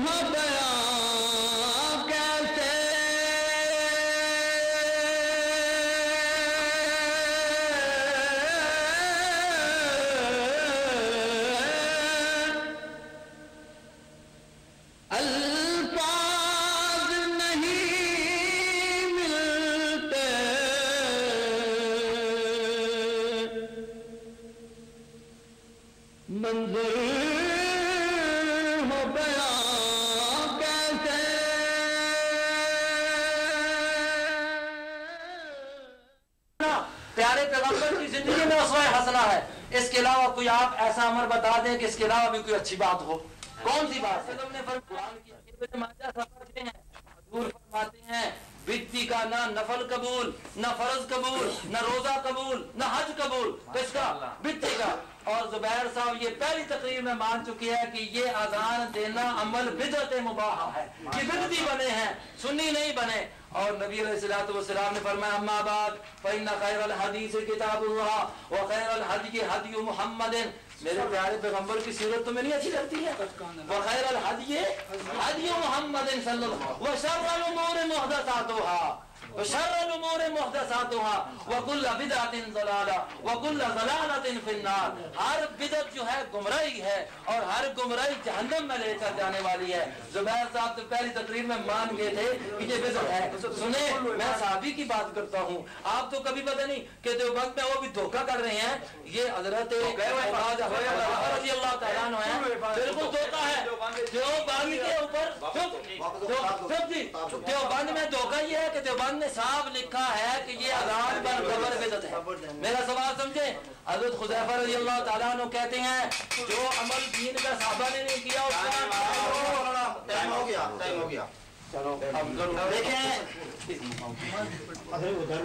ہو بیان کیسے الفاظ نہیں ملتے منظر ہو بیان کیسے پیارے پیغمبر کی زندگی میں اسوہ حسنہ ہے. اس کے علاوہ کوئی آپ ایسا عمل بتا دیں کہ اس کے علاوہ بھی کوئی اچھی بات ہو. کون سی بات ہے؟ نے قرآن کی ابن ماجہ پڑھتے ہیں، حضور فرماتے ہیں بتی کا نہ نفل قبول، نہ فرض قبول، نہ روزہ قبول، نہ حج قبول. کس کا؟ بتی کا. اور زبیر صاحب یہ پہلی تقریر میں مان چکی ہے کہ یہ اذان دینا عمل بدعت مباح ہے. یہ بدعتی بنے ہیں، سنی نہیں بنے. اور نبی علیہ الصلوۃ والسلام نے فرمایا اما بعد فإن خیر الحدیث کتاب اللہ وخیر الہدی ہدی محمد. میرے پیارے پیغمبر کی سیرت تمہیں نہیں اچھی لگتی ہے؟ وخیر الہدی ہدی محمد صلی اللہ علیہ وسلم وشر الامور محدثاتها وشر الامور محدثاتها وكل بدعۃ ضلالہ وكل ضلالۃ فی النار. ہر بدعت جو ہے گمراہی ہے اور ہر گمراہی جہنم میں لے کر جانے والی ہے. زبیر صاحب تو پہلی تقریر میں مان گئے تھے کہ یہ بدعت ہے. سنیں میں صحابی کی بات کرتا ہوں، آپ تو کبھی پتہ نہیں کہ دیوبند میں وہ بھی دھوکہ کر رہے ہیں. یہ حضرت رضی اللہ تعالیٰ عنہ ہیں، بالکل دھوکہ ہے. دیوبند کے اوپر دیوبند میں دھوکہ یہ ہے کہ دیوبند نے صاحب لکھا ہے کہ یہ اذان پر قبر بدعت ہے. میرا سوال سمجھے. حضرت حذیفہ رضی اللہ تعالیٰ عنہ کہتے ہیں جو عمل دین کا صحابہ نے نہیں کیا اس کا ٹائم ہو گیا. دیکھیں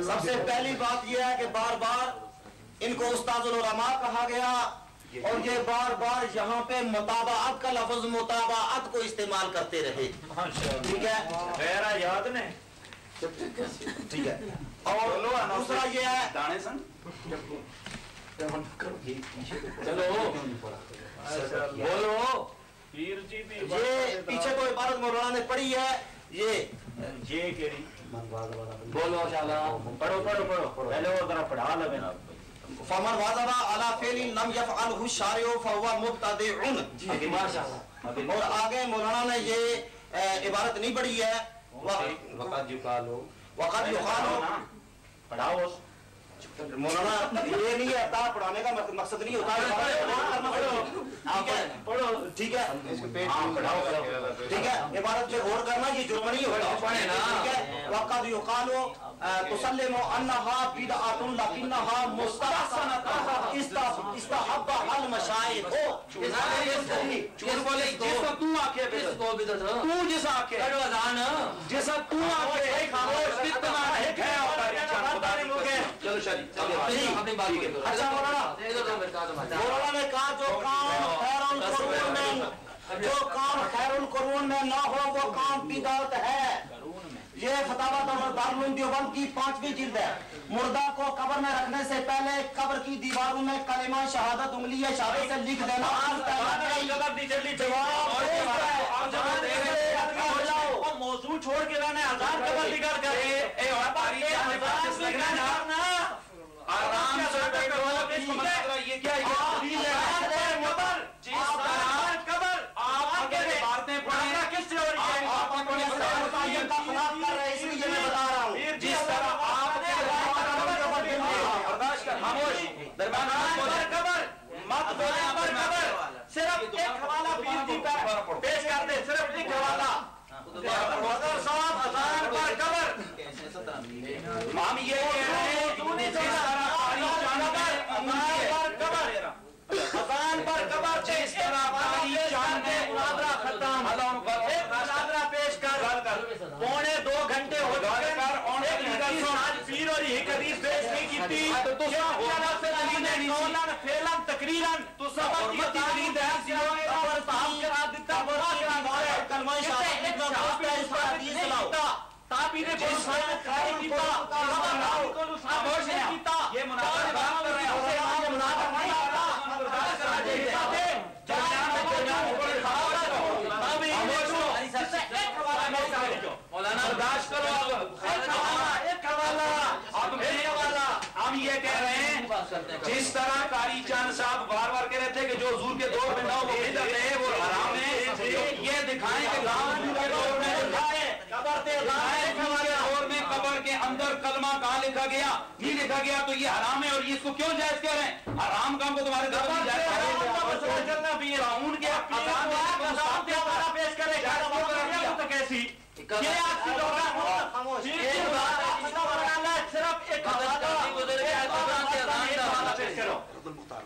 سب سے پہلی بات یہ ہے کہ بار بار ان کو استاذ العلماء کہا گیا اور یہ بار بار یہاں پہ متابعت کا لفظ متابعت کو استعمال کرتے رہے. ٹھیک ہے، میرا یاد نہیں. ٹھیک ہے. اور دوسرا یہ ہے چلو بولو. پیر جی بھی یہ پیچھے تو عبارت مولانا نے پڑھی ہے. یہ کیڑی بولو انشاءاللہ. پڑھو پہلے وہ ذرا پڑھا لو نا. فمن واظب على فعل لم يفعله الشارع فهو مبتدع. ماشاءاللہ. اور آگے مولانا نے یہ عبارت نہیں پڑھی ہے. وقت یقالو پڑھاؤ مولانا. یہ نہیں ہے تا پڑھانے کا مقصد نہیں ہوتا. ٹھیک ہے ٹھیک ہے. عبارت پہ غور کرنا، یہ جرم نہیں ہوتا. ٹھیک ہے. وقت یقالو تسلم انها بدعۃ لکنها مستحسنۃ استحبها المشائخ. جھوٹ بولے جس کو تو آکھے تو بدعت تو جس آکھے پڑھو اذان جیسا تو آکے خاموش کتنا ہے کیا ہوتا ہے. چلو شریف اپنی بات کی. اچھا مولانا نے کہا جو کام خیر القرون میں نہ ہو وہ کام بدعت ہے. یہ فتاوی دارالعلوم دیوبند کی 5ویں جلد ہے. مردہ کو قبر میں رکھنے سے پہلے قبر کی دیواروں میں کلمہ شہادت انگلی شہادت سے لکھ دینا. موضوع چھوڑ کے لانا اذان قبر ذکر کرے. آرام سے بیٹھو. یہ کیا صرف ایک حوالہ پیش کر دے. صرف ایک حوالہ صاحب اذان پر قبر. ہم یہ کہہ رہے ہیں اذان پر قبر جس طرح مناظرہ پیش کر. 1.25 گھنٹے ہو چکے پیر اور یہ حدیث پیش نہیں کی تھی. تقریرن تو سب دلیل ہے اور صاحب کرا دیتا بڑا کلمہ شہادت تابی نے بہت سارا کھائی کیتا یہ مناظرہ بات کر رہے ہیں. مناظرہ نہیں آتا چاند صاحب بار بار کہہ رہے تھے کہ جو حضور کے دور میں نہ وہ بدعت ہے وہ حرام ہے، یہ دکھائیں کہ ہمارے دور میں قبر کے اندر کلمہ کہاں لکھا گیا؟ نہیں لکھا گیا تو یہ حرام ہے، اور اس کو کیوں جائز کہہ رہے ہیں؟ حرام کام کو تمہارے دور میں جائز کیسی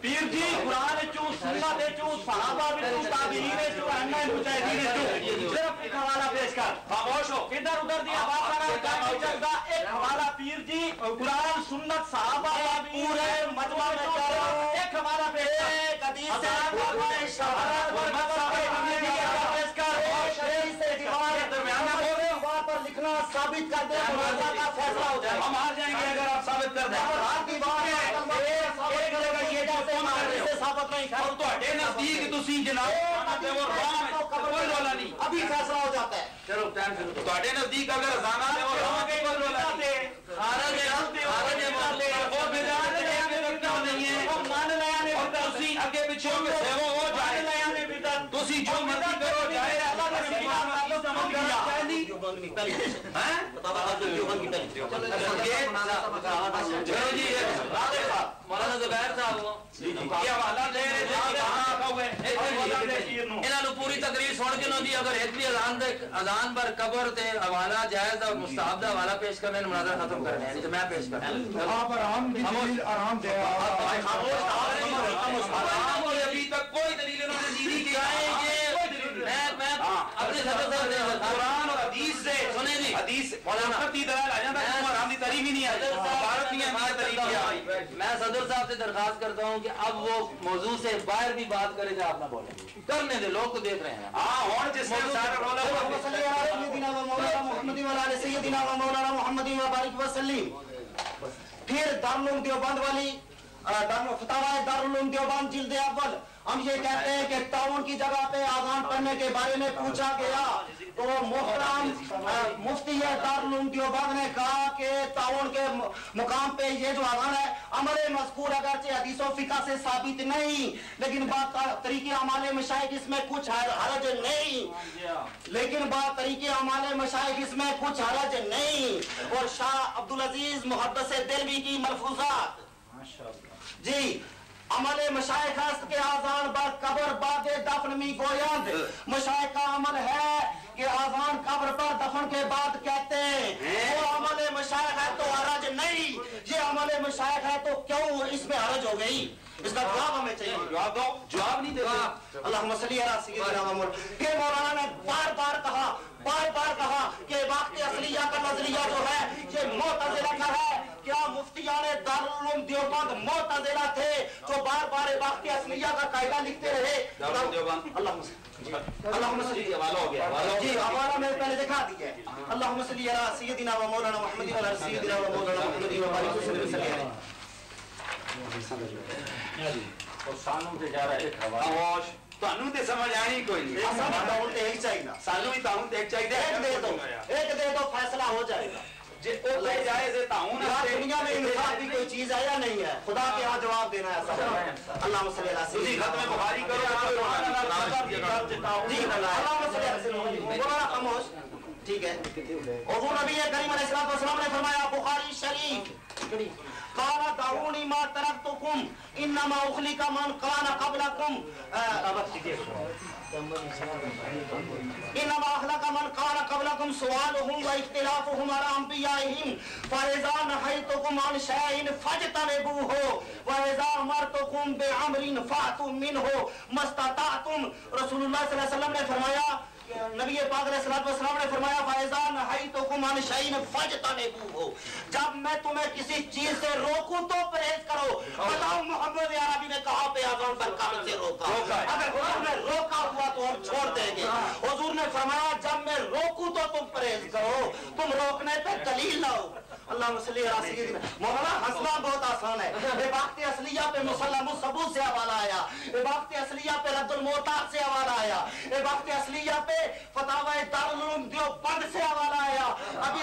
پیر جی قرآن چوں سنت چوں صحابہ چوں تابعین چوں ائمہ مجاہدین چوں صرف ایک حوالہ پیش کر، خاموش ہو، ادھر ادھر دیا بات کرنا نہیں چلتا، ایک حوالہ پیر جی قرآن سنت صحابہ پورے مجمع میں ایک حوالہ پیش کر، ایک حدیث سے شہادت اور مذہب پیش کر، شریعت سے دیوار درمیان میں پر لکھنا ثابت کر دے منازعہ کا فیصلہ ہو جائے، ہم ہار جائیں گے اگر آپ ثابت کر دیں، ہر دیوار ہے ایک جگہ یہ جیسے ہم سے ثابت نہیں کر تو اڈے نزدیک تسی جناب کوئی رولا نہیں، ابھی فیصلہ ہو جاتا ہے، چلو ٹائم شروع تو اڈے نزدیک اگر ازانہ ہے وہ رولا کوئی رولا نہیں، خارج ہے وہ بدعت ہے نہیں ہے، وہ مان لیا نے تسی اگے پیچھے ہو گئے وہ جائے لیا نے بدعت تسی جو مرضی کرو جائے اللہ کا نبی تعلق سمجھ گیا ہیں مولانا زبیر صاحب یہ حوالہ دے رہے تھے کہاں رکھا ہوئے انہوں نے پوری تقریر سن کے نہ دی، اگر ایک بھی اذان پر قبر تے حوالہ جائز اور مستحب دا حوالہ پیش کرنے مناظرہ ختم کرنے ہیں، تو میں پیش کرتا ہوں آپ آرام دے ابھی تک کوئی دلیل انہوں نے دی کہ میں اپنے صدر صاحب قرآن اور حدیث سے سنے جی حدیث مولانا کی دلائل آ جاتا ہے حرام دی تعریف ہی نہیں ہے، بھارت نہیں ہے ہماری تعریف کیا۔ میں صدر صاحب سے درخواست کرتا ہوں کہ اب وہ موضوع سے باہر بھی بات کرے گا، آپ نہ بولیں، کرنے دے، لوگ تو دیکھ رہے ہیں۔ ہاں اور جس میں سارا رولا سیدنا و مولانا محمد و علی سیدنا و مولانا محمد و بارک وسلم۔ پھر دارالعلوم دیوبند والی فتاوی دارالعلوم دیوبند جلد اول ہم یہ کہتے ہیں کہ تعاون کی جگہ پہ آذان پڑھنے کے بارے میں پوچھا گیا تو محترم مفتی دارالعلوم دیوبند نے کہا کہ تعاون کے مقام پہ یہ جو آذان ہے عمل مذکور اگرچہ حدیث و فقہ سے ثابت نہیں، لیکن بات طریقے اعمال مشائخ اس میں کچھ حرج نہیں، اور شاہ عبدالعزیز محدث دہلوی کی ملفوظات جی عمل مشائخ است کے آذان بر قبر بعد دفن می گویند، مشائخ کا عمل ہے کہ آذان قبر پر دفن کے بعد کہتے ہیں، وہ عمل مشائخ ہے تو حرج نہیں، یہ عمل مشائخ ہے تو کیوں اس میں حرج ہو گئی؟ اس کا جواب ہمیں چاہیے، جواب دو، جواب نہیں دیتے۔ اللہم صلی علی سیدنا محمد۔ کہ مولانا نے بار بار کہا کہ وقت اصلیہ کا نظریہ جو ہے یہ معتزلہ کا ہے، کیا مفتیان دارالعلوم دیوبند معتزلہ تھے جو بار بار وقت اصلیہ کا قاعدہ لکھتے رہے؟ اللہم صلی حوالہ ہو گیا جی، حوالہ میں پہلے دکھا دیا ہے۔ اللہم صلی علی سیدنا و مولانا محمد و علی سیدنا و مولانا محمد و بارک وسلم۔ اور سانوں سے جا رہا ہے ایک خاموش تانوں تے سمجھ آئی کوئی نہیں، تعاون تے ایک چاہیے، سانوں ہی تعاون تے ایک چاہیے، ایک دے دو فیصلہ ہو جائے گا۔ جے او تے جائز ہے تعاون دنیا میں انصاف کی کوئی چیز ہے یا نہیں ہے؟ خدا کے ہاں جواب دینا ہے سب۔ اللہم صلی علی سیدنا ختم بخاری کرو جی اللہم صلی علی سیدنا خاموش، ٹھیک ہے۔ حضور نبی کریم علیہ السلام نے فرمایا بخاری شریف قال دعونی ما ترکتکم انما اخلق من کان قبلکم انما اخلق من کان قبلکم سوالهم واختلافهم على انبیائهم فاذا نهیتکم عن شیء فاجتنبوه واذا امرتکم بامر فاتوا منه ما استطعتم۔ رسول اللہ صلی اللہ علیہ وسلم نے فرمایا، نبی پاک علیہ السلام نے فرمایا فَإِذَا نَهَيْتُكُمْ عَنْ شَيْءٍ فَاجْتَنِبُوهُ، جب میں تمہیں کسی چیز سے روکوں تو پرہیز کرو۔ بتاؤ محمد عربی نے کہاں پہ آذان پر قبر سے روکا؟ اگر حضور نے روکا ہوا تو ہم چھوڑ دیں گے۔ حضور نے فرمایا جب میں روکوں تو تم پرہیز کرو، تم روکنے پہ دلیل لاؤ۔ اللہم صلی علی سیدنا۔ مولانا ہنسنا بہت آسان ہے۔ وقت اصلیہ پہ مسلم الثبوت سے حوالہ آیا، وقت اصلیہ پہ رد المعتاد سے حوالہ آیا، وقت اصلیہ پہ فتاوی دارالعلوم دیوبند سے حوالہ آیا، ابھی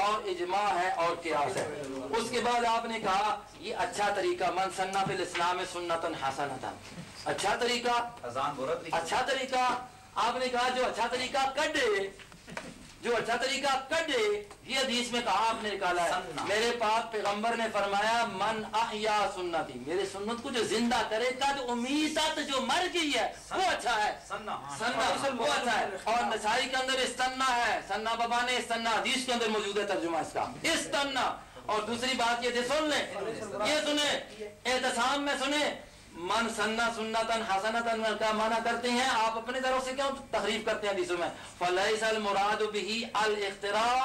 اور اجماع ہے اور قیاس ہے. اس کے بعد آپ نے کہا یہ اچھا طریقہ من سنہ فی الاسلام سنتن حسنتن، اچھا طریقہ، اچھا طریقہ. آپ نے کہا جو اچھا طریقہ کڈے، جو اچھا طریقہ کڈے، یہ حدیث میں کہا آپ نے نکالا ہے. میرے پاک پیغمبر نے فرمایا من احیا سنتی، میرے سنت کو جو زندہ کرے گا تو امیتت جو مر گئی ہے وہ اچھا ہے، سنہ وہ اچھا ہے. اور نسائی کے اندر استنا ہے، سنہ بابا نے استنا، حدیث کے اندر موجود ہے ترجمہ اس کا استنا. اور دوسری بات یہ سن لیں، یہ سنیں اعتصام میں سنیں من سنہ سنتن حسنتن کا معنی کرتے ہیں آپ اپنی طرف سے کیوں تحریف کرتے ہیں حدیثوں میں؟ فلیس المراد به الاختراع،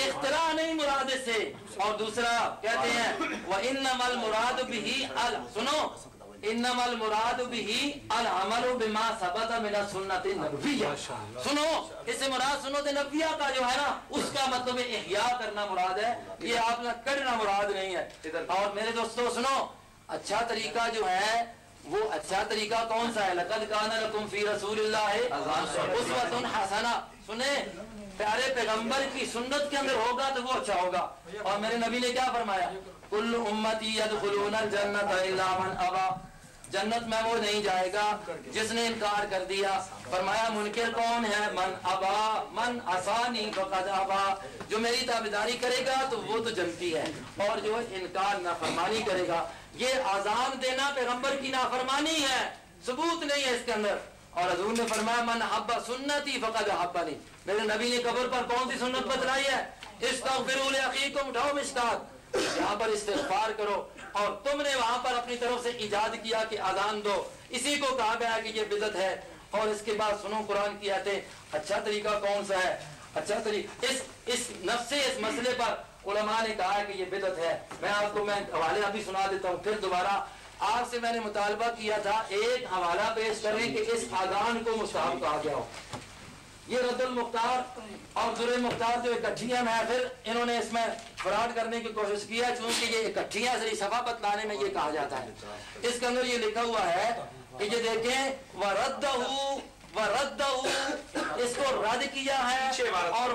اختراع نہیں مراد اس سے. اور دوسرا کہتے ہیں وانما المراد به سنو انما المراد به العمل بما ثبت من السنۃ النبویہ. سنو اس سے مراد سنت نبویہ کا جو ہے نا اس کا مطلب احیاء کرنا مراد ہے، یہ آپ نے کرنا مراد نہیں ہے. اور میرے دوستو سنو، اچھا طریقہ جو ہے وہ اچھا طریقہ کون سا ہے؟ لقد کان لکم فی رسول اللہ اسوۃ حسنہ. سنیں پیارے پیغمبر کی سنت کے اندر ہوگا تو وہ اچھا ہوگا. اور میرے نبی نے کیا فرمایا؟ کل امتی یدخلون الجنۃ الا من ابا، جنت میں وہ نہیں جائے گا جس نے انکار کر دیا. فرمایا منکر کون ہے؟ من ابا من عصانی فقد ابا، جو میری تابعداری کرے گا تو وہ تو جنتی ہے، اور جو انکار نافرمانی کرے گا. یہ اذان دینا پیغمبر کی نافرمانی ہے، ثبوت نہیں ہے اس کے اندر. اور حضور نے فرمایا من حب سنتی فقد حبنی، میرے نبی نے قبر پر کون سی سنت بتلائی ہے؟ استغفروا لاخیکم، اٹھاؤ مشکات، یہاں پر استغفار کرو. اور تم نے وہاں پر اپنی طرف سے ایجاد کیا کہ اذان دو، اسی کو کہا گیا کہ یہ بدعت ہے. اور اس کے بعد سنو قرآن کی آیتیں. اچھا طریقہ کون سا ہے؟ اچھا طریقہ اس مسئلے پر علماء نے کہا ہے کہ یہ بدعت ہے. میں آپ کو حوالے ابھی سنا دیتا ہوں، پھر دوبارہ آپ سے میں نے مطالبہ کیا تھا ایک حوالہ پیش کریں کہ اس اذان کو مستحب کہا گیا ہو. یہ رد المختار اور در المختار جو اکٹھیاں ہیں، پھر انہوں نے اس میں فراڈ کرنے کی کوشش کی ہے، چونکہ یہ اکٹھیاں ذریعہ صفحہ بتلانے میں یہ کہا جاتا ہے. اس کے اندر یہ لکھا ہوا ہے کہ یہ دیکھیں وردہ اس کو رد کیا ہے. اور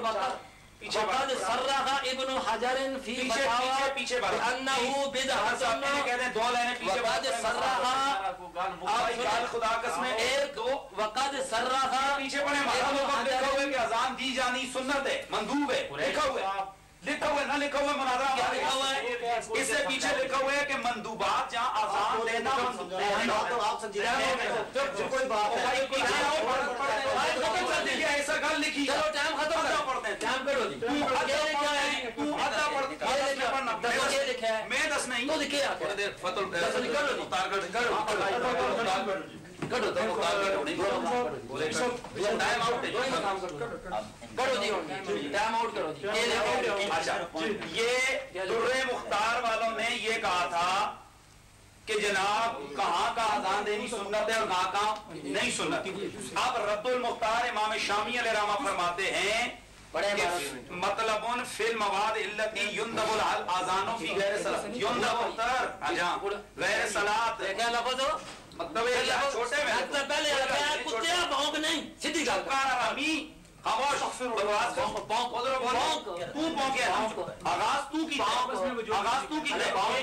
وقد صرح ابن حجر فی فتاوی بانہ بدعۃ، وقد صرح خدا قسم ایک وقد صرح پیچھے پڑھے لکھا ہوا ہے کہ اذان دی جانی سنت ہے، مندوب ہے، لکھا ہوا ہے، لکھا ہوا ہے، نہ لکھا ہوا ہے مناظرہ کیا لکھا ہوا ہے؟ اس سے پیچھے لکھا ہوا ہے کہ مندوبات جہاں اذان دینا کوئی بات ہے ایسا گل لکھی. چلو ٹائم ختم کرتے ہیں، ٹائم کرو جی. یہ لکھا ہے میں دس نہیں تو لکھے آپ یہ در مختار والوں نے یہ کہا تھا کہ جناب کہاں کا اذان دینی سنت ہے اور کہاں کا نہیں سنت. اب رد المختار امام شامی علیہ رحمہ فرماتے ہیں مطلب فی المواد التی یندب الاذان فی غیر صلاۃ، یندب غیر صلاۃ کیا لفظ ہو؟ مطلب چھوٹے میں پہلے کتے بھونک نہیں، سیدھی گل رمی خاموش بکواس تو پونکے آغاز تو کی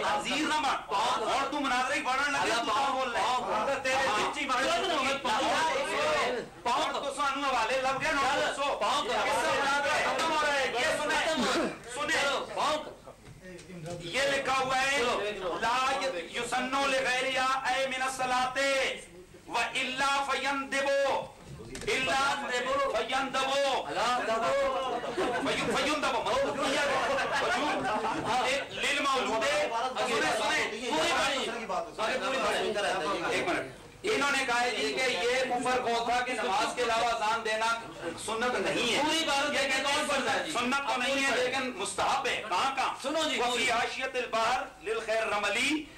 عزیز نہ بن اور تو مناظرے بڑھن لگے تو بول رہے تیرے سچی پاؤں تو سانو حوالے لگ گئے نو سو ختم ہو رہے. یہ سنیں یہ لکھا ہوا ہے لا یسنو لغیریا اے من الصلاۃ و الا فیندبو الا فیندبو للمولود. ایک منٹ، انہوں نے کہا جی کہ یہ کفر کون تھا کہ نماز کے علاوہ اذان دینا سنت نہیں ہے. پوری بات یہ کہ کون پڑھتا ہے؟ سنت تو نہیں ہے لیکن مستحب ہے. کہاں کہاں؟ سنو جی. وفی عاشیت البحر للخیر رملی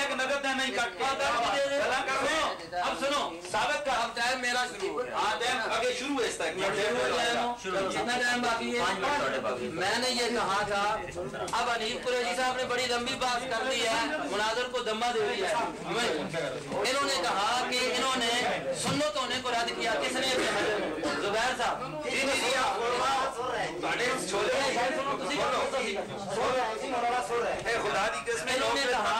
ہے کہ نقد دے نہیں کٹ کے گلا کر رہے ہیں. اب سنو ثابت کر. اب ٹائم میرا شروع ہو گیا. ہاں ٹائم آگے شروع ہے اس تک کتنا ٹائم باقی ہے؟ میں نے یہ کہا تھا اب حنیف قریشی صاحب نے بڑی لمبی بات کر دی ہے, مناظر کو دمہ دے دیا ہے. انہوں نے کہا کہ انہوں نے سنت ہونے کو رد کیا. کس نے؟ زبیر صاحب. خدا دی قسم انہوں نے کہا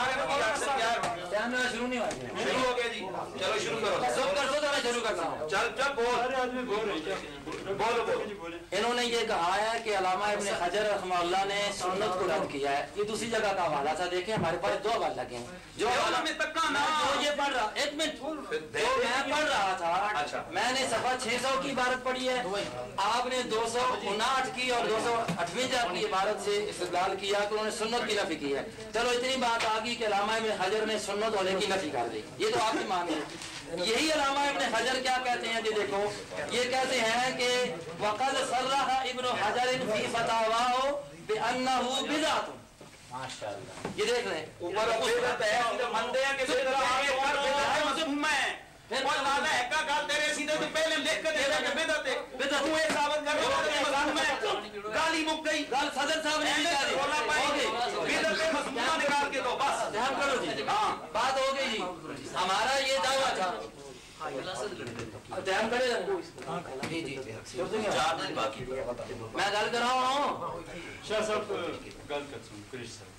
شروع نہیں ہو گیا جی. چلو شروع کرو. سب کر دو تو میں شروع کرتا ہوں. چل چل بول. انہوں نے یہ کہا ہے کہ علامہ ابن حجر رحمہ اللہ نے سنت کو رد کیا ہے. یہ دوسری جگہ کا حوالہ تھا. دیکھیں ہمارے پاس دو حوالے لگے ہیں. جو یہ پڑھ رہا, ایک منٹ, جو میں پڑھ رہا تھا, میں نے صفحہ 600 کی عبارت پڑھی ہے, آپ نے 259 کی اور 258 کی عبارت سے استدلال کیا کہ انہوں نے سنت کی نفی کی ہے. چلو اتنی بات آ گئی کہ علامہ ابن حجر نے سنت ہونے کی نفی کر دی. یہ تو آپ کی مان ہے. یہی علامہ ابن حجر کیا کہتے ہیں جی؟ دیکھو یہ کہتے ہیں کہ وقد صرح ابن حجر فی فتاواه بانه بدعۃ. ماشاءاللہ. یہ دیکھ رہے ہیں اوپر بدعت ہے, مندے ہیں کہ بدعت ہے, پر بدعت ہے مذموم ہے. وہ لالا ہے کا گال تیرے سیدھے تو پہلے لکھ کے دے دے کہ بدعت ہے. بدعت تو یہ ثابت کر رہا ہے مذموم ہے. گالی مک گئی. گال صدر صاحب نے کہا دی. بدعت ہے مذموم نکال کے دو بس. دھیان کرو جی. ہاں بات ہو گئی جی. ہمارا یہ دعویٰ تھا. دھیان کرے جی جی میں گل کر رہا ہوں. شاہ صاحب گل کر سن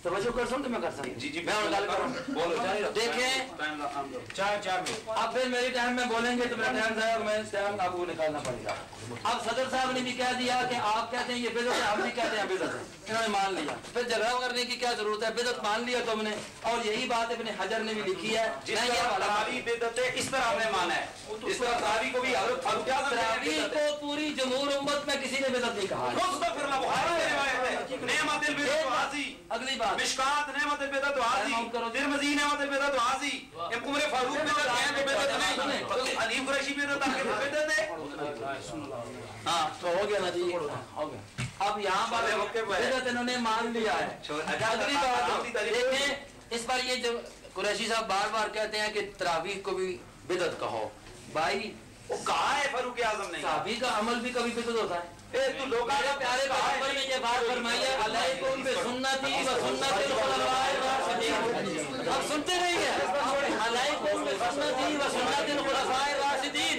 توجہ کر سن تو میں کر سکتا. جی جی میں گل کر رہا ہوں. دیکھیں اب پھر میری ٹائم میں بولیں گے تو میرا ٹائم ضائع ہوگا. میں ٹائم آپ کو نکالنا پڑے گا. اب صدر صاحب نے بھی کہہ دیا کہ آپ کہتے ہیں یہ بدعت ہے, ہم بھی کہتے ہیں بدعت ہے. انہوں نے مان لیا. پھر جھگڑا کرنے کی کیا ضرورت ہے؟ بدعت مان لیا تم نے, اور یہی بات ابن حجر نے بھی لکھی ہے. جس طرح تراویح بدعت ہے اس طرح ہم نے مانا ہے. اس طرح تراویح کو بھی حضرت فاروق اعظم تراویح کو پوری جمہور امت میں کسی نے بدعت نہیں کہا. مستغفر اللہ. بخاری کی روایت ہے نعمت البدعۃ حاضی. اگلی بات مشکات نعمت البدعۃ حاضی. ترمذی نعمت البدعۃ حاضی. عمر فاروق بدعت ہے کہ بدعت نہیں. حنیف قریشی بدعت ہے کہ بدعت ہے. ہاں تو ہو گیا نا جی, ہو گیا. اب یہاں پر بدعت انہوں نے مان لیا ہے. اگلی بات دیکھیں, اس پر یہ جو قریشی صاحب بار بار کہتے ہیں کہ تراویح کو بھی بدعت کہو. بھائی وہ کہا ہے فاروق اعظم نے. صحابی کا عمل بھی کبھی بدعت ہوتا ہے. تو لوگ پیارے پیغمبر نے یہ بات فرمائی ہے علیکم بسنتی و سنت الخلفاء الراشدین. اب سنتے نہیں ہیں علیکم بسنتی و سنت الخلفاء الراشدین.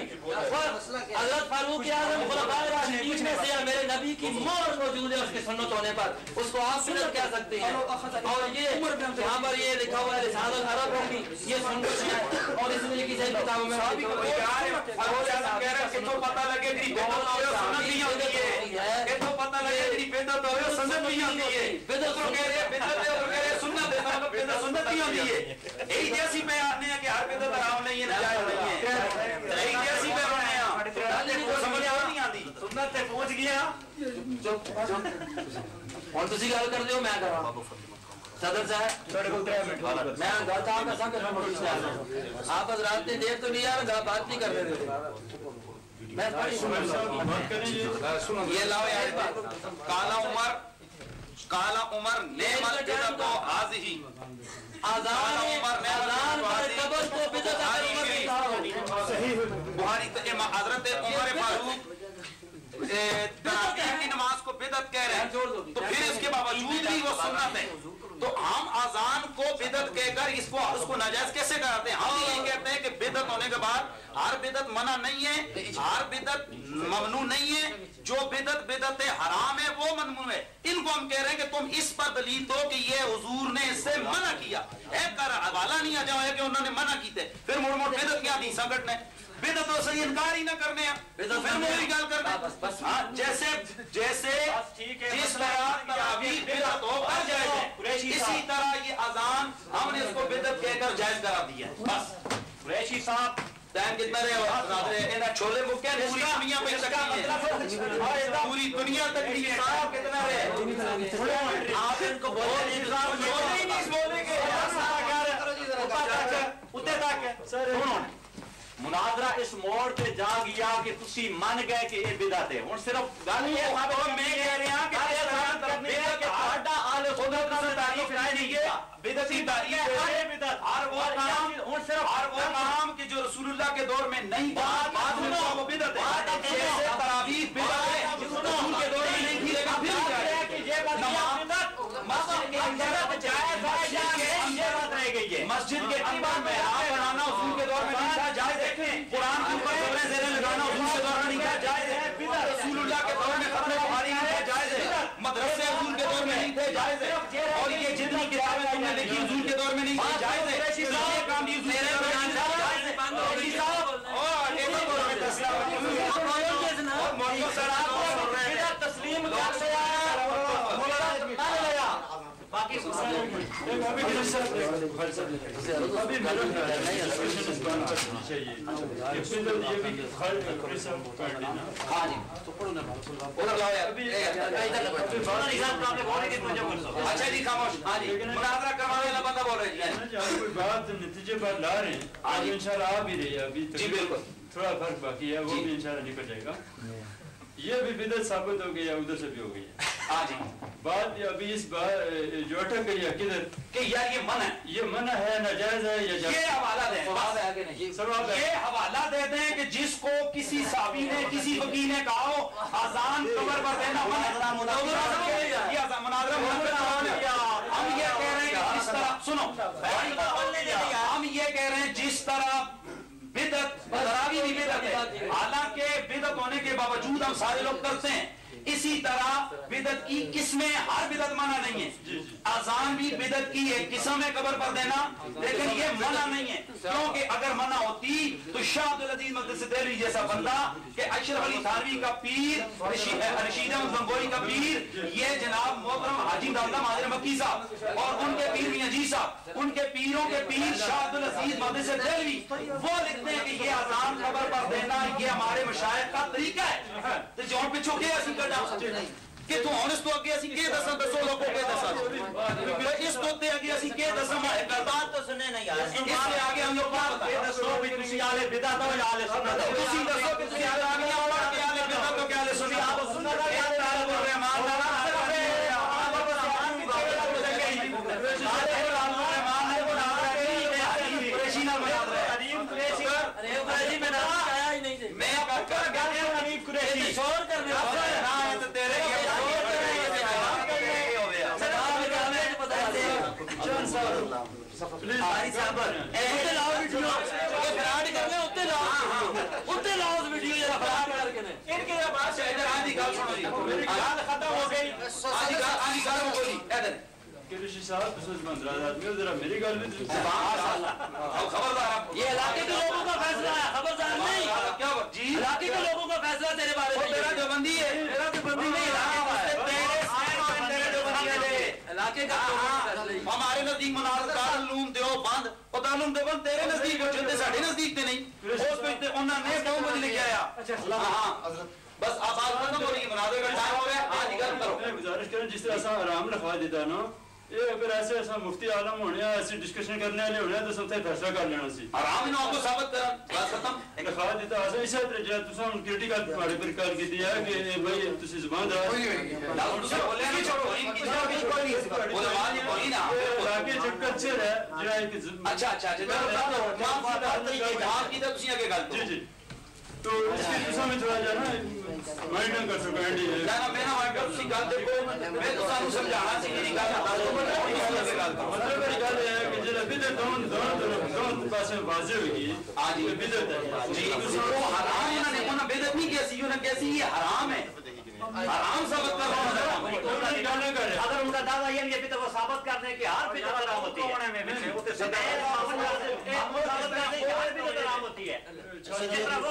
حضرت فاروق اعظم خلفاء الراشدین میں سے میرے نبی کی مہر موجود ہے اس کی سنت ہونے پر, اس کو آپ سنت کہہ سکتے ہیں. اور یہ یہاں پر یہ لکھا ہوا ہے رسالۃ العرب ہوگی, یہ سنت ہے. اور اس میں لکھی صحیح کتابوں میں فاروق اعظم کہہ رہے ہیں کہ تو پتہ لگے کہ سنت نہیں ہوتی ہے. کہ تو پتہ لگے کہ بدعت ہو سنت نہیں ہوتی ہے. بدعت کو کہہ رہے بدعت ہے اور کہہ رہے سنت ہے. مطلب بدعت سنت نہیں ہوتی ہے. یہی جیسی بیان ہے کہ ہر بدعت حرام نہیں ہے, ناجائز نہیں ہے. یہی جیسی بیان ہے سمجھ نہیں آتی. سنت تے پہنچ گیا. اور تسی گل کر دیو, میں کر رہا ہوں. صدر صاحب میں گل تھا کا سنگ آپ حضرات نے دیر تو نہیں آ بات نہیں کر رہے تھے. یہ لاؤ یار بات. کالا عمر نعمت بدعت و حاضی. اذان پر قبر کو بدعت بخاری حضرت عمر فاروق تراویح کی نماز کو بدعت کہہ رہے ہیں, تو پھر اس کے باوجود بھی وہ سنت ہے. تو ہم اذان کو بدعت کہہ کر اس کو ناجائز کیسے کراتے ہیں؟ ہم یہ کہتے ہیں کہ بدعت ہونے کے بعد ہر بدعت منع نہیں ہے, ہر بدعت ممنوع نہیں ہے. جو بدعت حرام ہے وہ ممنوع ہے. ان کو ہم کہہ رہے ہیں کہ تم اس پر دلیل دو کہ یہ حضور نے اس سے منع کیا ہے. حوالہ نہیں آ جاؤ ہے کہ انہوں نے منع کی تھے. پھر مڑ مڑ بدعت کیا دی سنگت نے بدعتوں سے انکار ہی نہ کرنے ہیں. پھر موری گل کرنا جیسے جس طرح تراویح بدعت ہو کر جائز ہے, اسی طرح یہ اذان ہم نے اس کو بدعت کہہ کر جائز کرا دیا ہے. بس قریشی صاحب ٹائم کتنا رہے چھولے بکے پوری دنیا پہ تکڑی ہے, پوری دنیا تکڑی ہے. صاحب کتنا رہے آپ ان کو بولیں گے اتنے تک سر مناظرہ اس موڑ تے جا گیا کہ تسی مان گئے کہ یہ بدعت ہے. ہن صرف گل یہ میں کہہ رہا کہ یہ ثابت کرنے ہے کہ ساڈا اہل سنت نال تعلق نہیں نہیں یہ بدعتی تعریف ہے ہر وہ کام کہ جو رسول اللہ کے دور میں نہیں تھا بعد میں وہ بدعت ہے جیسے تراویح بدعت ہے رسول کے دور میں نہیں تھی لیکن پھر کیا ہے کہ یہ مسجد کے اندر مسجد کے اندر محراب بنانا رسول کے دور میں نہیں تھا جائز ہے قرآن کے اوپر زبریں زیریں لگانا رسول کے دور میں نہیں تھا جائز ہے رسول اللہ کے دور میں ختم بخاری نہیں تھا جائز ہے مدرسے رسول کے دور میں نہیں تھے جائز ہے اور یہ جتنی کتابیں تم نے لکھی رسول کے دور میں نہیں تھی جائز ہے یہ کام بھی رسول کے دور میں نہیں تھا جائز ہے اور ایک دور میں تسلیم کر سے آیا باقی اچھا جی خاموش مناظرہ کروانے والا بندہ بول رہے ہیں کوئی بات نتیجے پر لا رہے ہیں آج انشاءاللہ آ بھی رہی ہے ابھی جی بالکل تھوڑا فرق باقی ہے وہ بھی انشاءاللہ نکل جائے گا یہ بھی بدعت ثابت ہو گئی ہے ادھر سے بھی ہو گئی ہے ہاں جی بات ابھی اس بات جو اٹک گئی ہے کدھر کہ یار یہ منع ہے ناجائز ہے یا یہ حوالہ دیں یہ حوالہ دے دیں کہ جس کو کسی صحابی نے کسی وکیل نے کہا ہو اذان قبر پر دینا منع مناظرہ ہم یہ کہہ رہے ہیں کہ جس طرح سنو ہم یہ کہہ رہے ہیں جس طرح بدعت تراویح بھی بدعت ہے حالانکہ بدعت ہونے کے باوجود ہم سارے لوگ کرتے ہیں اسی طرح بدعت کی قسمیں ہر بدعت منع نہیں ہے اذان بھی بدعت کی ایک قسم ہے قبر پر دینا لیکن یہ منع نہیں ہے کیونکہ اگر منع ہوتی تو شاہ عبدالعزیز مقدس دہلوی جیسا بندہ کہ اشرف علی تھانوی کا پیر رشید احمد گنگوئی کا پیر یہ جناب محترم حاجی داؤد مہاجر مکی صاحب اور ان کے پیر میاں جی صاحب ان کے پیروں کے پیر شاہ عبدالعزیز مقدس دہلوی وہ لکھتے ہیں کہ یہ اذان قبر پر دینا یہ ہمارے مشائخ کا طریقہ ہے تو جو پچھو کے ایسی کرنا کہ تو ہونس تو اگے اسی کے دساں دسو لوگوں کے دساں اس تو تے اگے اسی کے دساں ہے بات تو سننے نہیں یار اس سے آگے ہم لوگ کیا بتا دسو بھی تسی آلے بدعت ہو یا آلے سنت ہو تسی دسو کہ تسی آلے اور کہ آلے بدعت ہو کہ آلے سنت ہو سنت ہے طالب الرحمان میں کر گیا حنیف قریشی شور کرنے والا ہے تو تیرے میری گل خبردار یہ علاقے کے لوگوں کا فیصلہ ہے خبردار نہیں علاقے کے لوگوں کا فیصلہ تیرے بارے میں میرا دیوبندی ہے میرا دیوبندی نہیں علاقے کا ہمارے نزدیک مناظر دارالعلوم دیوبند اور دارالعلوم دیوبند تیرے نزدیک ہو جاتے ساڈے نزدیک تے نہیں اس پہ انہوں نے دیوبند لکھ آیا ہاں بس آپ بات ختم ہو رہی ہے مناظر کا ٹائم ہو گیا آج گل کرو میں گزارش کریں جس طرح اساں آرام رکھا دیتا نا یہ اگر ایسے ایسا مفتی عالم ہونے ایسی ڈسکشن کرنے والے ہونے تو سب سے فیصلہ کر لینا سی آرام انہوں کو ثابت کرا بات ختم لکھا دیتا ایسا اسی طرح جو تساں کرٹیکل پاڑے پر کار کی دیا کہ بھائی تسی زبان دار بولے نہیں چھوڑو ان کی جواب کوئی نہیں علماء نے بولی نا تاکہ جو کلچر ہے جو ایک اچھا جہاں کی تو تسی اگے گل جی جی تو اس کی تساں میں تھوڑا جا نا مائنڈ کر سکیں دی ہے جانا میں نہ مائنڈ کر تسی گل دیکھو میں تو سانو سمجھانا سی میری گل مطلب یہ گل ہے کہ جڑا بدعت دونوں پاسے واضح ہوئی ہاں جی بدعت ہے جی وہ حرام انہوں نے بدعت نہیں کیسی انہوں نے کیسی یہ حرام ہے حرام ثابت کر رہا ہوں اگر ان کا دعویٰ یہ بھی تو وہ ثابت کر دیں کہ ہر بدعت حرام ہوتی ہے حرام ہوتی ہے جس طرح وہ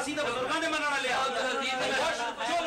ਅਸੀਂ ਤਾਂ ਬਜ਼ੁਰਗਾਂ ਦੇ ਮੰਨਣ ਵਾਲੇ ਆ ਚਲ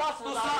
10,000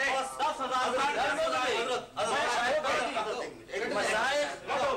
10,000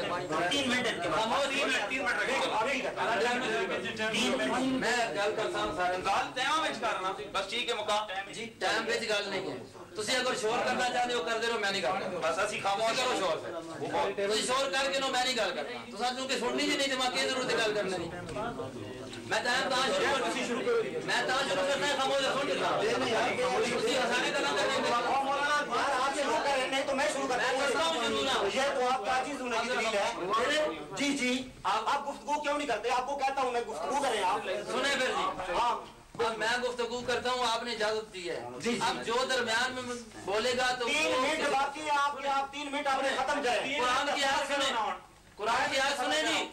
3 منٹ کے بعد میں گل کرتا ہوں سارے گل ٹائم وچ کرنا بس ٹھیک ہے مکا جی ٹائم وچ گل نہیں ہے تسی اگر شور کرنا چاہتے ہو کر دے رہو میں نہیں کرتا بس اسی خاموش کرو شور پھر تسی شور کر کے نو میں نہیں گل کرتا تساں کیونکہ سننی جی نہیں تے میں کی ضرورت ہے گل کرنے دی میں ٹائم تاں شروع کرتا میں تاں شروع کرتا ہے خاموش سن لیتا تسی آسانی کرنا کریں آپ شروع کریں نہیں تو میں شروع کرتا ہوں یہ تو آپ کا چیز ہونے کی دلیل ہے جی جی آپ گفتگو کیوں نہیں کرتے آپ کو کہتا ہوں میں گفتگو کریں آپ سنیں پھر جی ہاں اب میں گفتگو کرتا ہوں آپ نے اجازت دی ہے اب جو درمیان میں بولے گا تو 3 منٹ باقی ہے آپ کے آپ 3 منٹ آپ نے ختم کریں قرآن کی آیت سنیں قرآن کی آیت سنیں جی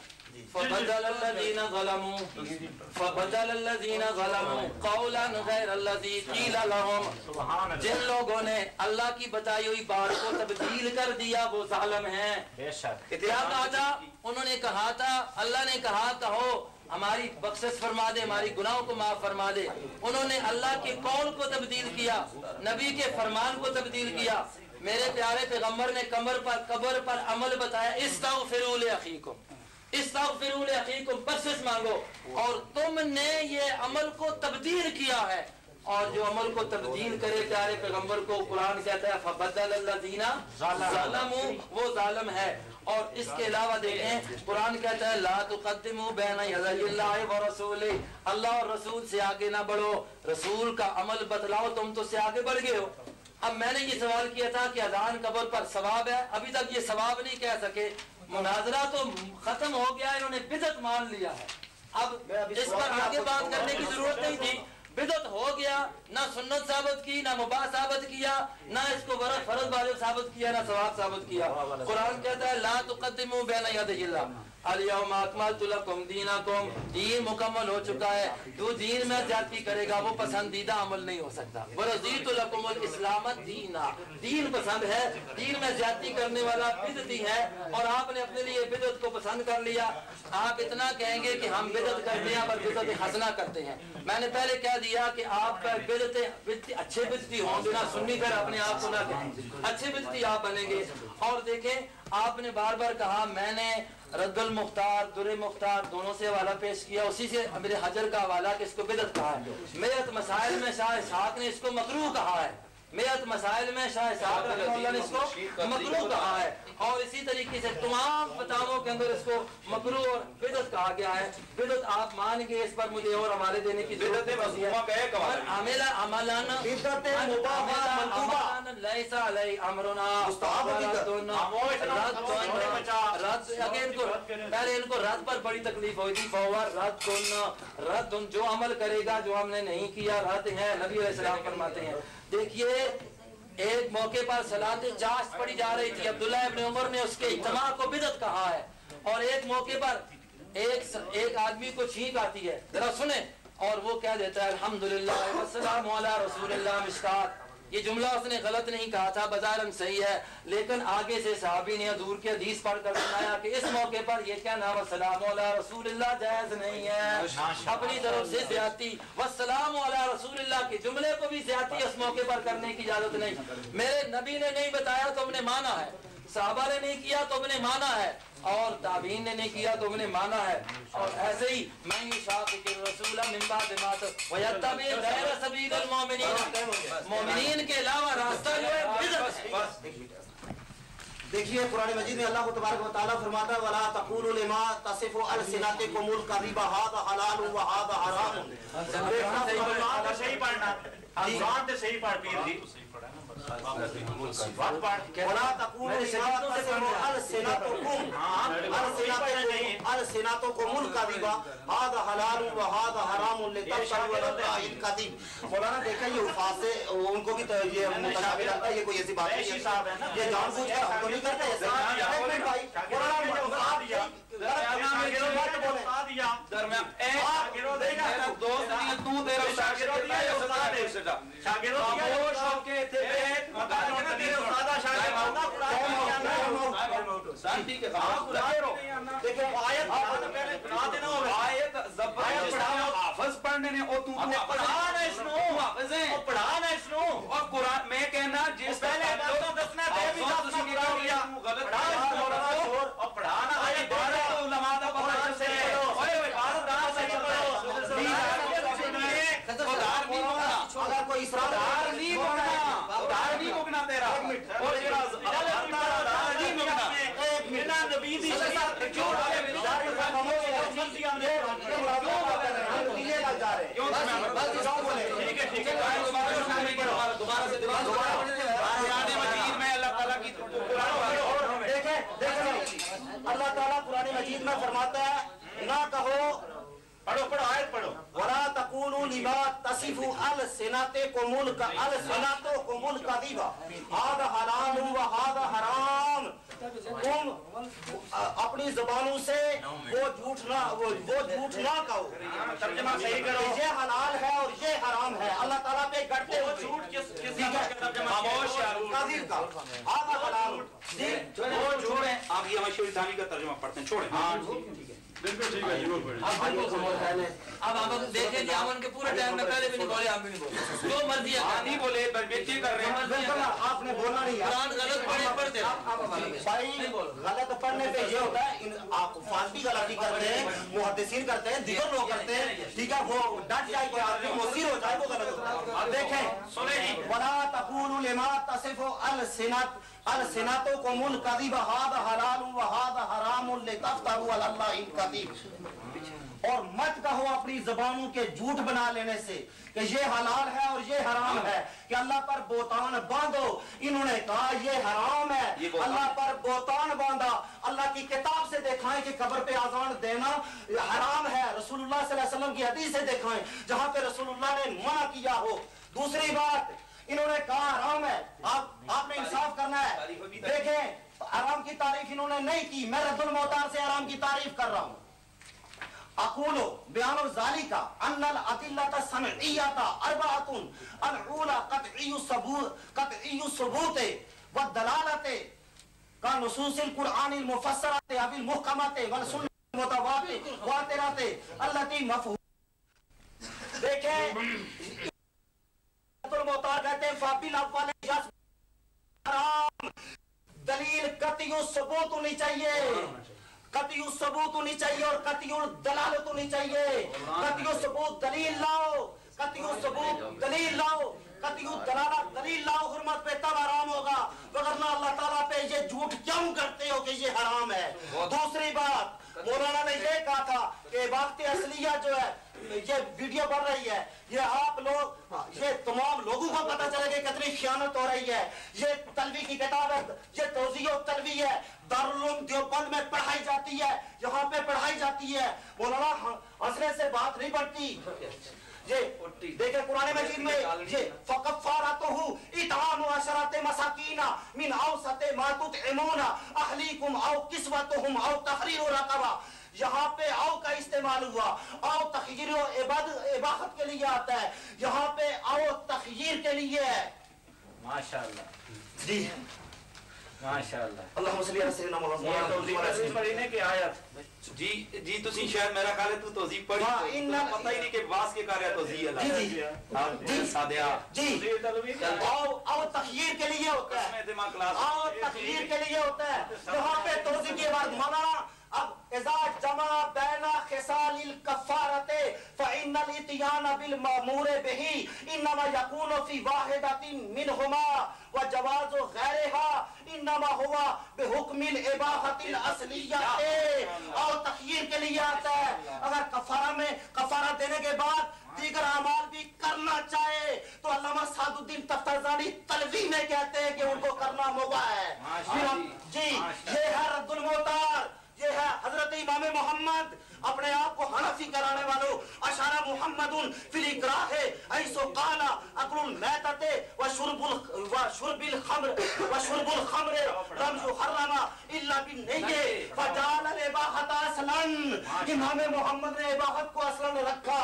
فبدل الذین ظلموا قولا غیر الذی قیل لهم جن لوگوں نے اللہ کی بتائی ہوئی بات کو تبدیل کر دیا وہ ظالم ہیں کیا کہا تھا انہوں نے کہا تھا اللہ نے کہا کہو ہماری بخشش فرما دے ہماری گناہوں کو معاف فرما دے انہوں نے اللہ کے قول کو تبدیل کیا نبی کے فرمان کو تبدیل کیا میرے پیارے پیغمبر نے قبر پر عمل بتایا استغفروا لاخیکم استغفروا لاخیکم بخشش مانگو اور تم نے یہ عمل کو تبدیل کیا ہے اور جو عمل کو تبدیل کرے پیارے پیغمبر کو قرآن کہتا ہے فبدل الذین ظلموا وہ ظالم ہے اور اس کے علاوہ دیکھیں قرآن کہتا ہے لا تقدموا بین یدی اللہ ورسولہ اللہ اور رسول سے آگے نہ بڑھو رسول کا عمل بتلاؤ تم تو سے آگے بڑھ گئے ہو اب میں نے یہ سوال کیا تھا کہ اذان قبر پر ثواب ہے ابھی تک یہ ثواب نہیں کہہ سکے مناظرہ تو ختم ہو گیا انہوں نے بدعت مان لیا ہے اب اس پر آگے بات کرنے کی ضرورت نہیں تھی بدعت ہو گیا نہ سنت ثابت کی نہ مباح ثابت کیا نہ اس کو فرض واجب ثابت کیا نہ ثواب ثابت کیا قرآن کہتا ہے لا تقدموا بین یدی اللہ الیوم اکملت لکم دینکم دین مکمل ہو چکا ہے جو دین میں زیادتی کرے گا وہ پسندیدہ عمل نہیں ہو سکتا ورضیت لکم الاسلام دینا دین پسند ہے دین میں زیادتی کرنے والا بدعتی ہے اور آپ نے اپنے لیے بدعت کو پسند کر لیا آپ اتنا کہیں گے کہ ہم بدعت کرتے ہیں پر بدعت حسنہ کرتے ہیں میں نے پہلے کہہ دیا کہ آپ کا بدعت اچھے بدعتی ہوں گے نہ سنی کر اپنے آپ کو نہ کہیں اچھے بدعتی آپ بنیں گے اور دیکھیں آپ نے بار بار کہا میں نے رد المختار در مختار دونوں سے حوالہ پیش کیا اسی سے میرے حجر کا حوالہ کہ اس کو بدعت کہا ہے میعت مسائل میں شاہ اسحاق نے اس کو مکروہ کہا ہے میعت مسائل میں شاہ اسحاق رحمہ اللہ نے اس کو مکروہ کہا ہے اور اسی طریقے سے تمام فتاووں کے اندر اس کو مکروہ اور بدعت کہا گیا ہے بدعت آپ مان کے اس پر مجھے اور حوالے دینے کی ضرورت ہے اور عملہ عملان بدعت مباح مندوبہ لیس علی امرنا رد اگین کو پہلے ان کو رد پر بڑی تکلیف ہوئی تھی فور رد جو عمل کرے گا جو ہم نے نہیں کیا رد ہے نبی علیہ السلام فرماتے ہیں دیکھیے ایک موقع پر صلاۃ جاشت پڑھی جا رہی تھی عبداللہ ابن عمر نے اس کے اجتماع کو بدعت کہا ہے اور ایک موقع پر ایک آدمی کو چھینک آتی ہے ذرا سنیں اور وہ کہہ دیتا ہے الحمدللہ والسلام علی رسول اللہ مشکات یہ جملہ اس نے غلط نہیں کہا تھا بظاہراً صحیح ہے لیکن آگے سے صحابی نے حضور کے حدیث پڑھ کر سنایا کہ اس موقع پر یہ کہنا والسلام علی رسول اللہ جائز نہیں ہے اپنی طرف سے زیادتی والسلام علی رسول اللہ کے جملے کو بھی زیادتی اس موقع پر کرنے کی اجازت نہیں میرے نبی نے نہیں بتایا تو ہم نے مانا ہے صحابہ نے نہیں کیا تو ہم نے مانا ہے اور تابعین نے نہیں کیا تو ہم نے مانا ہے اور ایسے ہی من یشاقق الرسول من بعد ما ویتبع غیر سبیل المؤمنین مومنین کے علاوہ راستہ جو ہے بدعت دیکھیے قرآن مجید میں اللہ تبارک و تعالیٰ فرماتا ہے وَلَا تَقُولُوا لِمَا تَصِفُ أَلْسِنَتُكُمُ الْكَذِبَ هَذَا حَلَالٌ وَهَذَا حَرَامٌ صحیح پڑھنا اذان تے صحیح پڑھ پیر جی وَلَا تَقُولُوا لِمَا تَصِفُ أَلْسِنَتُكُمُ الْكَذِبَ هَذَا حَلَالٌ وَهَذَا حَرَامٌ لِتَفْتَرُوا عَلَى اللَّهِ الْكَذِبَ مولانا دیکھا یہ الفاظ سے ان کو بھی یہ متشابہ لگتا ہے یہ کوئی ایسی بات نہیں ہے یہ جان بوجھ کر ہم تو نہیں کرتے پڑھنے نے او تو پڑھانا اس نو او پڑھانا اس نو اور قرآن میں کہنا جس پہلے دسنا دسنا تے بھی دسنا گیا اور پڑھانا ہے بارے علماء دا پتہ سے اوئے عبادت دا صحیح پڑھو ادھار نہیں مانگنا اگر کوئی اسرار نہیں مانگنا تیرا اور جڑا نہیں مانگنا بنا نبی دی شریعت جو اللہ تعالیٰ قرآن مجید میں فرماتا ہے نہ کہو پڑھو پڑھو آیت پڑھو وَلَا تَقُولُوا لِمَا تَصِفُ أَلْسِنَتُكُمُ الْكَذِبَ هَذَا حَلَالٌ وَهَذَا حَرَامٌ تم اپنی زبانوں سے وہ جھوٹ نہ کہو ترجمہ صحیح کرو یہ حلال ہے اور یہ حرام ہے اللہ تعالیٰ پہ گڑتے وہ جھوٹ کس خاموش قادر کا هَذَا حَلَالٌ وہ جھوٹ ہے آپ یہ مشہور ثانی کا ترجمہ پڑھتے ہیں چھوڑیں ہاں بالکل ٹھیک ہے ضرور پڑھیں اب ہم دیکھیں کہ ہم ان کے پورے ٹائم میں پہلے بھی نہیں بولے ہم بھی نہیں بولے جو مرضی ہے نہیں بولے بیٹی کر رہے ہیں آپ نے بولنا نہیں قرآن غلط پڑھے پڑھتے بھائی غلط پڑھنے پہ یہ ہوتا ہے آپ فارسی غلطی کرتے ہیں محدثین کرتے ہیں دیگر لوگ کرتے ہیں ٹھیک ہے وہ ڈٹ جائے کوئی آدمی مصیر ہو جائے وہ غلط ہوتا ہے اب دیکھیں وَلَا تَقُولُوا لِمَا تَصِفُ أَلْسِنَتُكُمُ الْكَذِبَ هَذَا حَلَالٌ وَهَذَا حَرَامٌ لِتَفْتَرُوا عَلَى اللَّهِ الْكَذِبَ اور مت کہو اپنی زبانوں کے جھوٹ بنا لینے سے کہ یہ حلال ہے اور یہ حرام ہے کہ اللہ پر بہتان باندھو انہوں نے کہا یہ حرام ہے اللہ پر بہتان باندھا اللہ کی کتاب سے دکھائیں کہ قبر پہ اذان دینا حرام ہے رسول اللہ صلی اللہ علیہ وسلم کی حدیث سے دکھائیں جہاں پہ رسول اللہ نے منع کیا ہو دوسری بات انہوں نے کہا حرام ہے آپ نے انصاف کرنا ہے دیکھیں حرام کی تعریف انہوں نے نہیں کی میں رد الموتار سے حرام کی تعریف کر رہا ہوں اقولو بیان ذالک ان الادلۃ السمعیۃ اربعۃ الاولى قطعی الثبوت والدلالۃ كنصوص القرآن المفسرۃ او المحکمۃ والسنۃ المتواترۃ التي مفہوم دیکھیں الموتار کہتے ہیں فابل اول حرام دلیل قطعی الثبوت ہونی چاہیے قطعی الثبوت ہونی چاہیے اور قطعی الدلالت ہونی چاہیے قطعی الثبوت دلیل لاؤ قطعی الثبوت دلیل لاؤ قطعی الدلالت دلیل لاؤ حرمت پہ تب حرام ہوگا وگرنہ اللہ تعالیٰ پہ یہ جھوٹ کیوں کرتے ہو کہ یہ حرام ہے دوسری بات مولانا نے یہ کہا تھا کہ وقت اصلیہ جو ہے یہ ویڈیو بڑھ رہی ہے یہ آپ لوگ یہ تمام لوگوں کو پتہ چلے کہ کتنی خیانت ہو رہی ہے یہ تلوی کی کتاب ہے یہ توضیح و تلوی ہے دارالعلوم دیوبند میں پڑھائی جاتی ہے یہاں پہ پڑھائی جاتی ہے مولانا ہنسنے سے بات نہیں بڑھتی یہ دیکھیں قرآن مجید میں یہ فَكَفَّارَتُهُ إِطْعَامُ عَشَرَةِ مَسَاكِينَ مِنْ أَوْسَطِ مَا تُطْعِمُونَ أَهْلِيكُمْ أَوْ كِسْوَتُهُمْ أَوْ تَحْرِيرُ رَقَبَةٍ یہاں پہ او کا استعمال ہوا او تخییر و اباحت کے لیے آتا ہے یہاں پہ او تخییر کے لیے ہے ماشاءاللہ جی ماشاءاللہ اللہم صلی علی سیدنا محمد پڑھنے کی آیت جی تسی شاید میرا خیال ہے تو توضیح پڑھی پتہ ہی نہیں کہ باس کے کار ہے توضیح اللہ جی سادیا جی او تخییر کے لیے ہوتا ہے او تخییر کے لیے ہوتا ہے یہاں پہ توضیح کے بعد مولانا اب اذا جمع بین خصال الکفارۃ فإن الاتیان بالمأمور به انما يكون في واحدۃ منهما وجواز غیرها انما هو بحکم الاباحۃ الاصلیہ اور تخییر کے لیے آتا ہے اگر کفارہ دینے کے بعد دیگر اعمال بھی کرنا چاہے تو علامہ سعد الدین تفتازانی تلوی میں کہتے ہیں کہ ان کو کرنا مباح ہے جی یہ ہے رد الموتار یہ ہے حضرت امام محمد اپنے آپ کو حنفی کرانے والوں اشارہ محمد فی الاکراہ ایسو قال اکل المیتۃ وشرب الخمر لم يحرم الا بالنیہ فجعل الاباحۃ اصلا امام محمد نے اباحت کو اصلا رکھا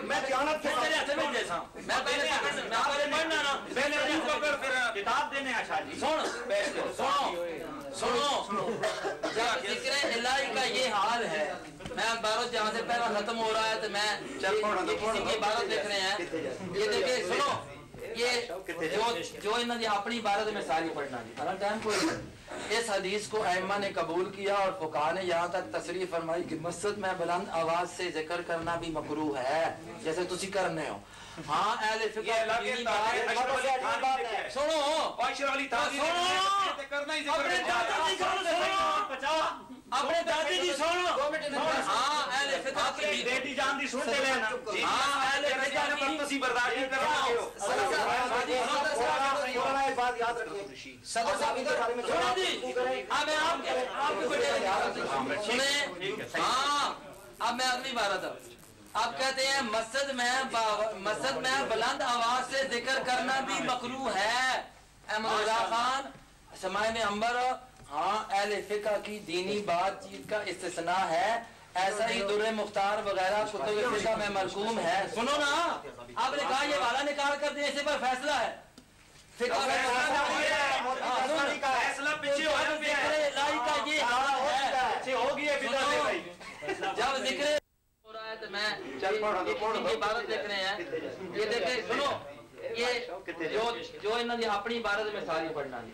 میں خیانت سے تیرے ہاتھ میں جیسا میں پہلے پڑھنا نا کتاب دینے شاہ جی سنو جب ذکر الہی کا یہ حال ہے میں عبارت جہاں سے پہلا ختم ہو رہا ہے تو میں کسی کی عبارت لکھ رہے ہیں یہ دیکھیں سنو یہ جو انہوں نے اپنی عبارت میں ساری پڑھنا ہے اس حدیث کو ائمہ نے قبول کیا اور فقہاء نے یہاں تک تصریح فرمائی کہ مسجد میں بلند آواز سے ذکر کرنا بھی مکروہ ہے جیسے تسی کرنے ہو ہاں اہل فقہ سنو اپنے دادی جی سنو ہاں اہل فقہ کی بیٹی جان دی سنتے لینا ہاں اہل فقہ کی تسی برداشت ایک بات یاد رکھیں صدر صاحب ادھر بارے میں ہاں اب میں اگلی بات آپ کہتے ہیں مسجد میں بلند آواز سے ذکر کرنا بھی مکروہ ہے احمد رضا خان سماع میں انبر ہاں اہل فقہ کی دینی بات چیت کا استثناء ہے ایسا ہی در مختار وغیرہ کتب فقہ میں مرقوم ہے سنو نا آپ نے کہا یہ والا نکال کر دیں اسے پر فیصلہ ہے فقہ فیصلہ پیچھے ہو گیا جب ذکر ہو رہا ہے تو میں کی عبارت لکھ رہے ہیں یہ دیکھیں سنو یہ جو انہوں نے اپنی عبارت میں ساری پڑھنا ہے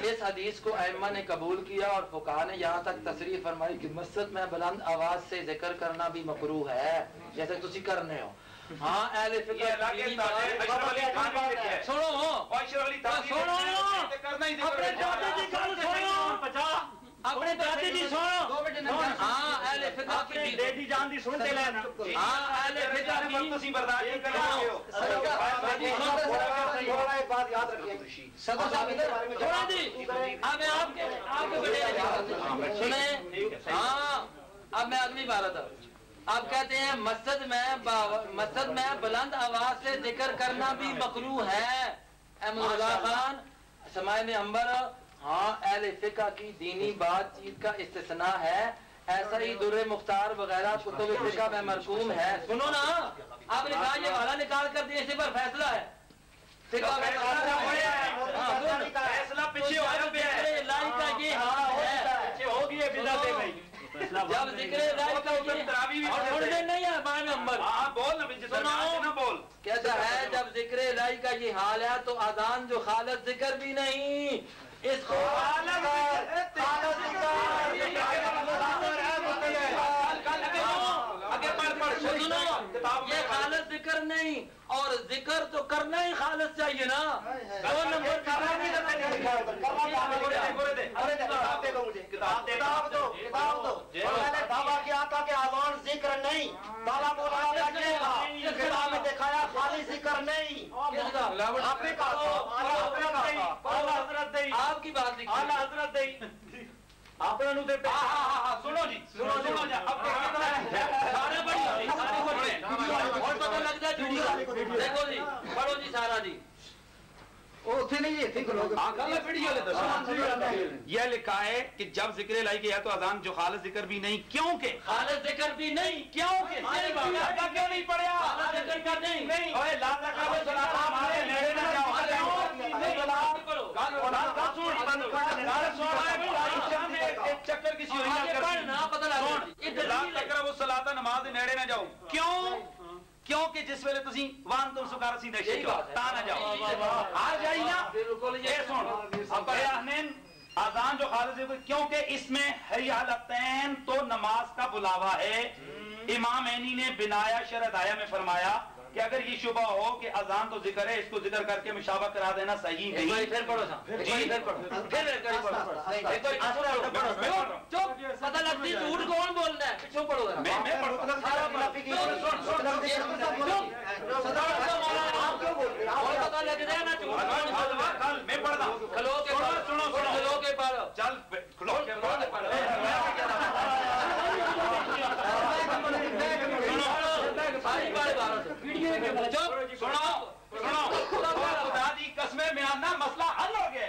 اس حدیث کو ائمہ نے قبول کیا اور فقہاء نے یہاں تک تصریح فرمائی کہ مسجد میں بلند آواز سے ذکر کرنا بھی مکروہ ہے جیسے تسی کرنے ہو ہاں اہل فقہ سنو اپنے دادی جی سنو ہاں اہل فقہ کی بیٹی جان دی سنتے لینا ہاں اہل فقہ کی تسی برداشت ایک بات یاد رکھیں صدر صاحب ادھر بارے میں آپ کے سنیں ہاں اب میں اگلی بات آپ کہتے ہیں مسجد میں بلند آواز سے ذکر کرنا بھی مکروہ ہے احمد رضا خان سماع میں انبر ہاں اہل فقہ کی دینی بات چیت کا استثناء ہے ایسا ہی در مختار وغیرہ کتب فقہ میں مرقوم ہے سنو نا آپ نے کہا یہ والا نکال کر دیں اسے پر فیصلہ ہے فیصلہ پیچھے ہو گیا جب ذکر الہی کا بول کیسا ہے جب ذکر الہی کا یہ حال ہے تو اذان جو خالص ذکر بھی نہیں اس کو یہ خالص ذکر نہیں اور ذکر تو کرنا ہی خالص چاہیے نا دو نمبر کتاب دو دعویٰ کیا تھا کہ اذان ذکر نہیں تالا مولانا کتاب میں دکھایا خالی ذکر نہیں آپ نے کہا آپ کی بات حضرت آپ سنو جی سنو سارے بڑی اور پتہ لگتا ہے دیکھو جی پڑھو جی سارا جی یہ لکھا ہے کہ جب ذکر الہی کیا تو اذان جو خالص ذکر بھی نہیں کیونکہ خالص ذکر بھی نہیں کیونکہ کیوں نہیں پڑھا خالص ذکر کا نہیں چکر کسی نماز نیڑے نہ جاؤ کیونکہ جس ویلے تسی وان تم سکار سی نشے تا نہ جاؤ آ جائی نا بالکل یہ سن اب بیانین اذان جو خالص ہے کیونکہ اس میں حی حالتین تو نماز کا بلاوا ہے امام عینی نے بنایا شرح آیا میں فرمایا کہ اگر یہ شبہ ہو کہ اذان تو ذکر ہے اس کو ذکر کر کے مشابہ کرا دینا صحیح نہیں پھر پڑھو پتہ لگتی جھوٹ کون بولنا ہے پچھو پڑھو پتہ لگ جائے نا جھوٹ میں پڑھتا کھلو کے کھلو کے پڑھو چل کھلو کے مسئلہ حل ہو گیا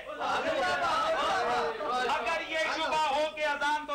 اگر یہ شبہ ہو کہ اذان تو